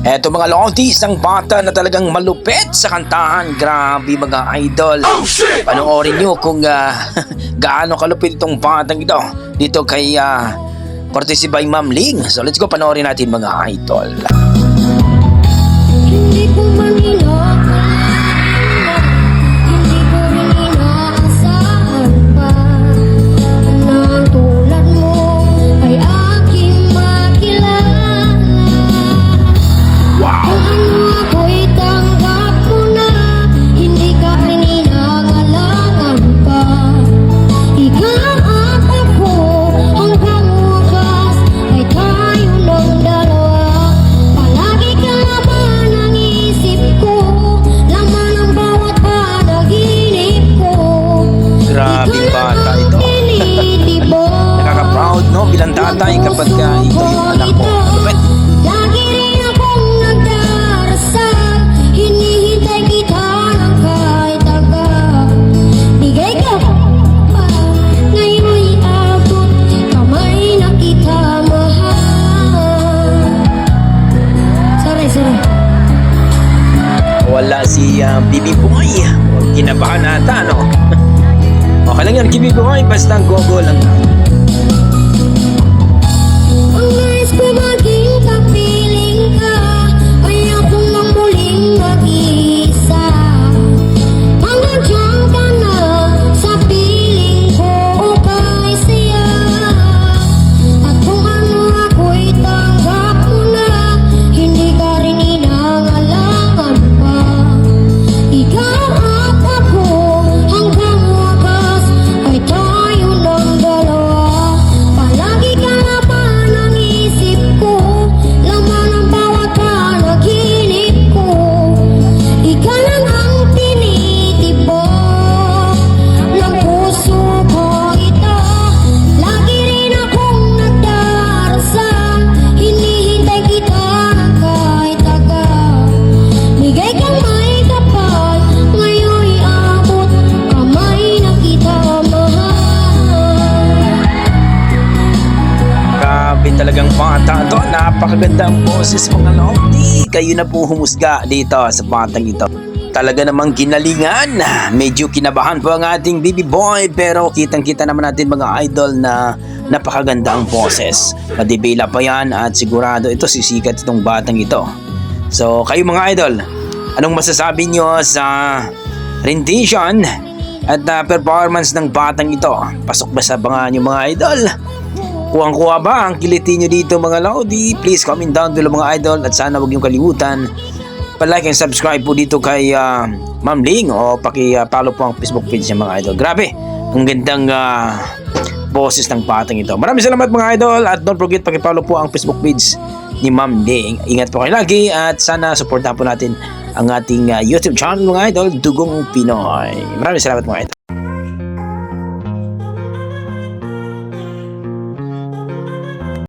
Eto mga lodi, isang bata na talagang malupit sa kantahan. Grabe mga idol. Panoorin nyo kung gaano kalupit itong batang ito. Dito kay courtesy by Ma'am Ling. So let's go, panoorin natin mga idol. Hindi ko man inakala, hindi ko rin inaasahan pa na tulad mo ay aking makilala. Wow! Kung ano ako'y tanggap mo na, hindi ka rin inangalangan pa. Ikaw at ako, hanggang wakas ay tayo ng dalawa. Palagi ka naman ang isip ko, laman ang bawat panaginip ko. Grabe bata ito. Nakaka-proud no bilang tatay kapag ito yung anak mo. Malupit. Lagi rin akong nagdarasal, hinihintay kita ng kahit agad. Bigay ka pa, ngayon'y abot, kamay na kita mahal. Sorry. Wala si Bibi Boy. Kinabahan ata no. Okay lang yan, Bibi Boy. Basta gogo lang. Ang nais ko maging kapiling ka, ayoko nang muling mag-iisa. Hanggang diyan ka na sa piling ko kay siya. At kung ano ako'y tanggap mo na, hindi ka rin inangalangan pa. Ikaw at ako, hanggang wakas ay tayo ng dalawa. Palagi ka naman ang isip ko, laman ang bawat panaginip ko. Ikaw lang ang tinitibok ng puso ko ito. Lagi rin akong nagdarasal, hinihintay kita ng kahit agad. Bigay kang may kapal, ngayon'y abot, kamay na kita mahal. Grabe talagang bata to. Napakagandang boses mga lodi. Kayo na po humusga dito sa batang ito. Talaga namang ginalingan. Medyo kinabahan po ang ating Bibi Boy, pero kitang-kita naman natin mga idol na napakaganda ang boses. Madibila pa yan at sigurado ito sisikat itong batang ito. So kayo mga idol, anong masasabi nyo sa rendition at performance ng batang ito? Pasok ba sa bangan nyo mga idol? Kuwang-kuha ba ang kiliti nyo dito mga lodi? Please comment down below mga idol, at sana huwag nyo kalimutan pa-like and subscribe po dito kay Ma'am Ling, o paki-follow po ang Facebook page niya mga idol. Grabe, ang gandang boses ng batang ito. Maraming salamat mga idol, at don't forget paki-follow po ang Facebook page ni Ma'am Ling. Ingat po kayo lagi, at sana supportahan po natin ang ating YouTube channel mga idol, Dugong Pinoy. Maraming salamat mga idol.